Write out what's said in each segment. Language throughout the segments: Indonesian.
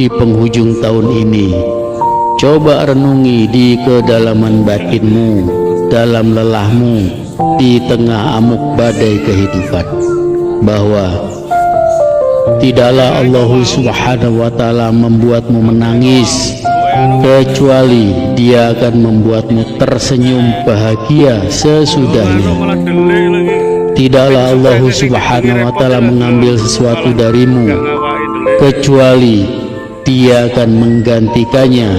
di penghujung tahun ini. Coba renungi di kedalaman batinmu, dalam lelahmu, di tengah amuk badai kehidupan, bahwa tidaklah Allah Subhanahu wa Ta'ala membuatmu menangis, kecuali Dia akan membuatmu tersenyum bahagia sesudahnya. Tidaklah Allah Subhanahu wa Ta'ala mengambil sesuatu darimu, kecuali Dia akan menggantikannya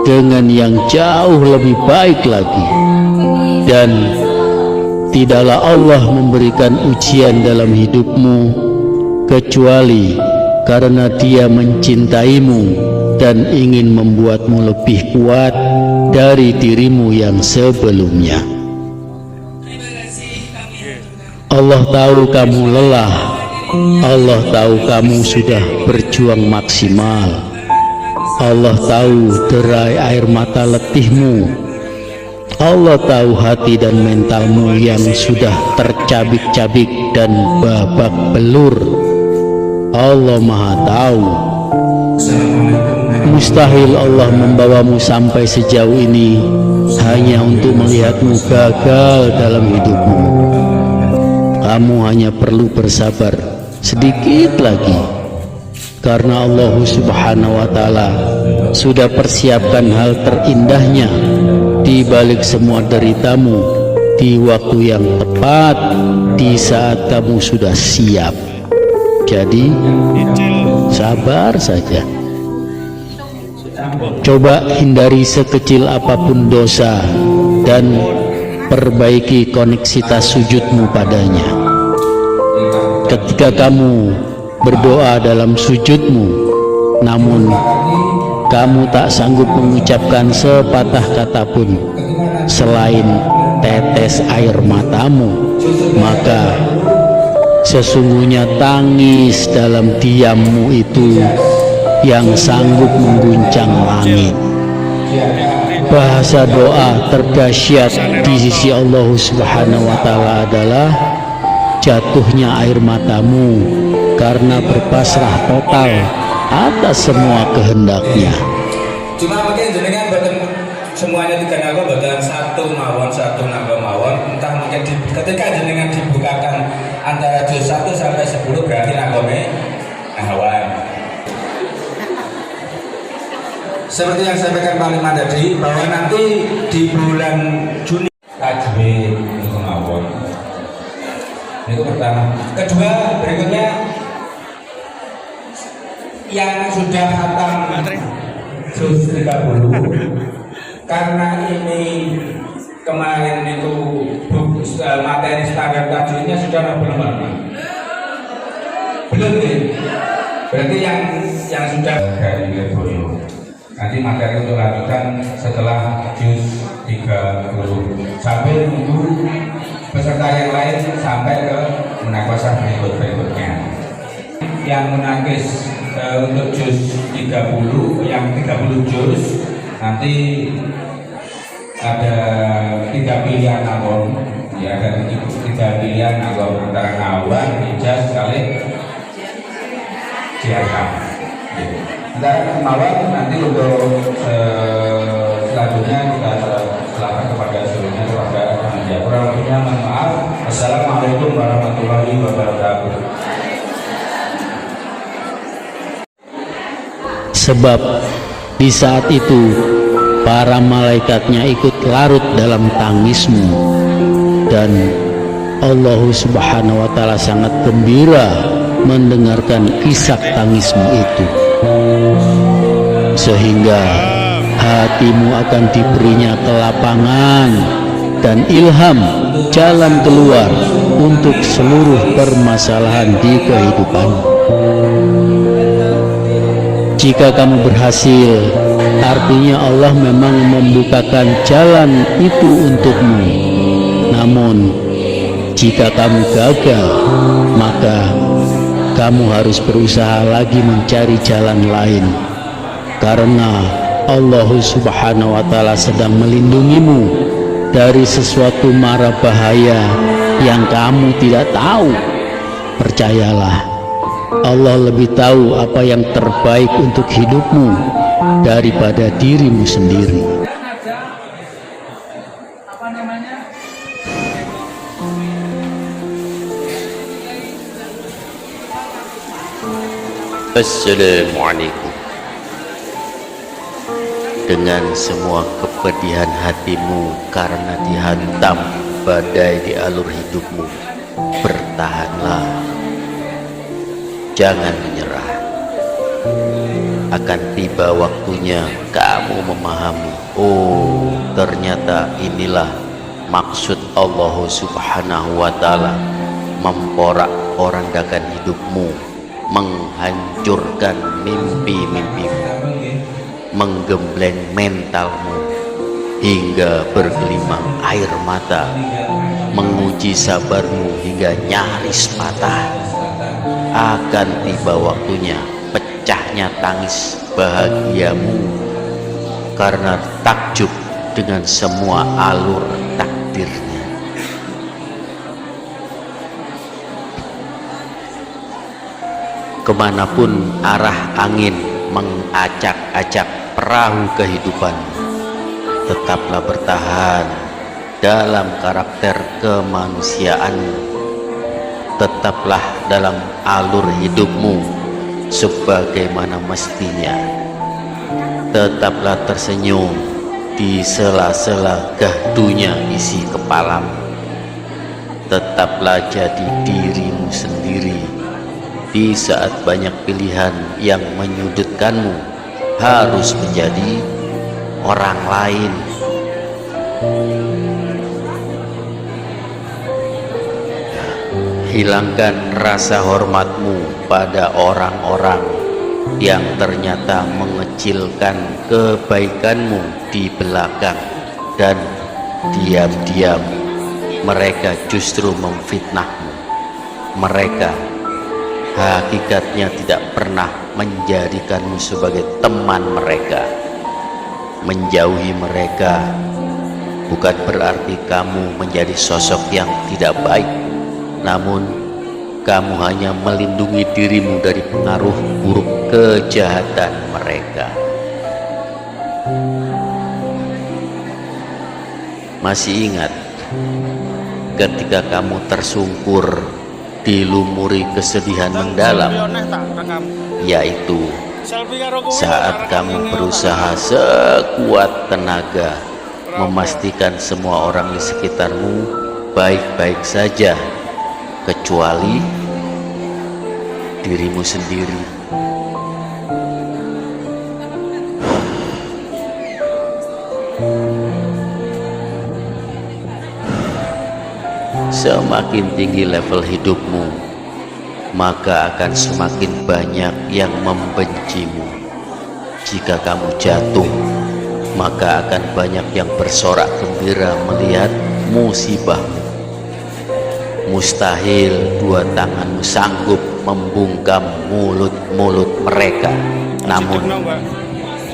dengan yang jauh lebih baik lagi. Dan tidaklah Allah memberikan ujian dalam hidupmu, kecuali karena Dia mencintaimu dan ingin membuatmu lebih kuat dari dirimu yang sebelumnya. Allah tahu kamu lelah, Allah tahu kamu sudah berjuang maksimal, Allah tahu derai air mata letihmu, Allah tahu hati dan mentalmu yang sudah tercabik-cabik dan babak belur. Allah Maha tahu. Mustahil Allah membawamu sampai sejauh ini hanya untuk melihatmu gagal dalam hidupmu. Kamu hanya perlu bersabar sedikit lagi, karena Allah Subhanahu wa Ta'ala sudah persiapkan hal terindahnya di balik semua deritamu, di waktu yang tepat, di saat kamu sudah siap. Jadi sabar saja. Coba hindari sekecil apapun dosa dan perbaiki koneksitas sujudmu padanya. Ketika kamu berdoa dalam sujudmu, namun kamu tak sanggup mengucapkan sepatah kata pun selain tetes air matamu, maka sesungguhnya tangis dalam diammu itu yang sanggup mengguncang langit. Bahasa doa terdahsyat di sisi Allah Subhanahu wa Ta'ala adalah jatuhnya air matamu karena berpasrah total atas semua kehendaknya. Cuma mungkin jenengan boten semuanya tiga naga boten satu naga mawon, entah mungkin ketika jenengan dibukakan antara juz 1 sampai 10 berarti nagome hawan. Seperti yang saya sampaikan Pak Liman tadi, bahwa nanti di bulan Juni tajwid itu mawon. Itu pertama. Kedua, berikutnya yang sudah khatam juz 30, karena ini kemarin itu materi standar tajwidnya sudah belum? Berarti yang sudah dari Lirboyo. Nanti materi untuk lanjutan setelah juz 30 sampai menunggu peserta yang lain sampai ke munakosah berikutnya. Yang menangis untuk juz 30, yang 30 juz nanti ada 3 pilihan nagom, ya, ada 3 pilihan nagom antara ngawan, ijaz, kali jihad. Dan malam nanti untuk selanjutnya kita serahkan kepada seluruhnya kepada panitia. Kurang lebihnya mohon maaf. Assalamualaikum warahmatullahi wabarakatuh. Sebab di saat itu para malaikatnya ikut larut dalam tangismu, dan Allah Subhanahu wa Ta'ala sangat gembira mendengarkan isak tangismu itu, sehingga hatimu akan diberinya kelapangan dan ilham jalan keluar untuk seluruh permasalahan di kehidupan. Jika kamu berhasil, artinya Allah memang membukakan jalan itu untukmu. Namun jika kamu gagal, maka kamu harus berusaha lagi mencari jalan lain, karena Allah Subhanahu wa Ta'ala sedang melindungimu dari sesuatu mara bahaya yang kamu tidak tahu. Percayalah, Allah lebih tahu apa yang terbaik untuk hidupmu daripada dirimu sendiri. Assalamualaikum. Dengan semua kepedihan hatimu karena dihantam badai di alur hidupmu, bertahanlah, jangan menyerah. Akan tiba waktunya kamu memahami, oh ternyata inilah maksud Allah Subhanahu wa Ta'ala memporak-porandakan hidupmu, menghancurkan mimpi-mimpimu, menggembleng mentalmu hingga bergelimang air mata, menguji sabarmu hingga nyaris patah. Akan tiba waktunya pecahnya tangis bahagiamu karena takjub dengan semua alur takdirnya. Kemanapun arah angin mengacak-acak perahu kehidupan, tetaplah bertahan dalam karakter kemanusiaanmu, tetaplah dalam alur hidupmu sebagaimana mestinya, tetaplah tersenyum di sela-sela gahdunya isi kepalamu, tetaplah jadi dirimu sendiri di saat banyak pilihan yang menyudutkanmu harus menjadi orang lain. Hilangkan rasa hormatmu pada orang-orang yang ternyata mengecilkan kebaikanmu di belakang, dan diam-diam mereka justru memfitnahmu. Mereka hakikatnya tidak pernah menjadikanmu sebagai teman mereka. Menjauhi mereka bukan berarti kamu menjadi sosok yang tidak baik, namun kamu hanya melindungi dirimu dari pengaruh buruk kejahatan mereka. Masih ingat ketika kamu tersungkur dilumuri kesedihan mendalam, yaitu saat kamu berusaha sekuat tenaga memastikan semua orang di sekitarmu baik-baik saja kecuali dirimu sendiri. Semakin tinggi level hidupmu, maka akan semakin banyak yang membencimu. Jika kamu jatuh, maka akan banyak yang bersorak gembira melihat musibahmu. Mustahil dua tanganmu sanggup membungkam mulut-mulut mereka, namun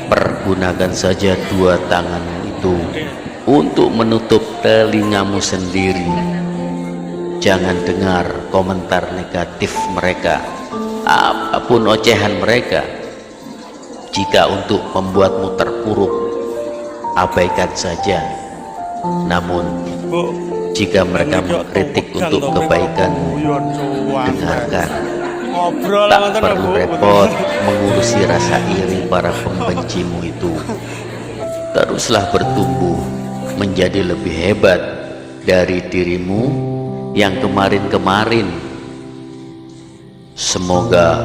pergunakan saja dua tanganmu itu untuk menutup telingamu sendiri. Jangan dengar komentar negatif mereka, apapun ocehan mereka. Jika untuk membuatmu terpuruk, abaikan saja. Namun jika mereka mengkritik untuk kebaikanmu, dengarkan. Tak perlu repot mengurusi rasa iri para pembencimu itu. Teruslah bertumbuh menjadi lebih hebat dari dirimu yang kemarin-kemarin. Semoga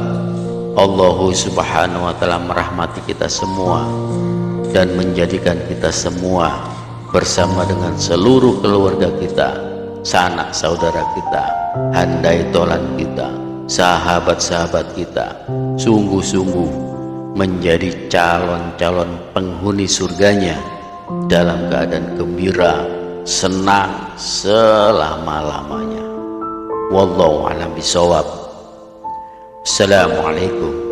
Allah Subhanahu wa Ta'ala merahmati kita semua dan menjadikan kita semua bersama dengan seluruh keluarga kita, sanak saudara kita, handai tolan kita, sahabat-sahabat kita, sungguh-sungguh menjadi calon-calon penghuni surganya dalam keadaan gembira, senang selama-lamanya. Wallahu a'lam bishawab. Assalamualaikum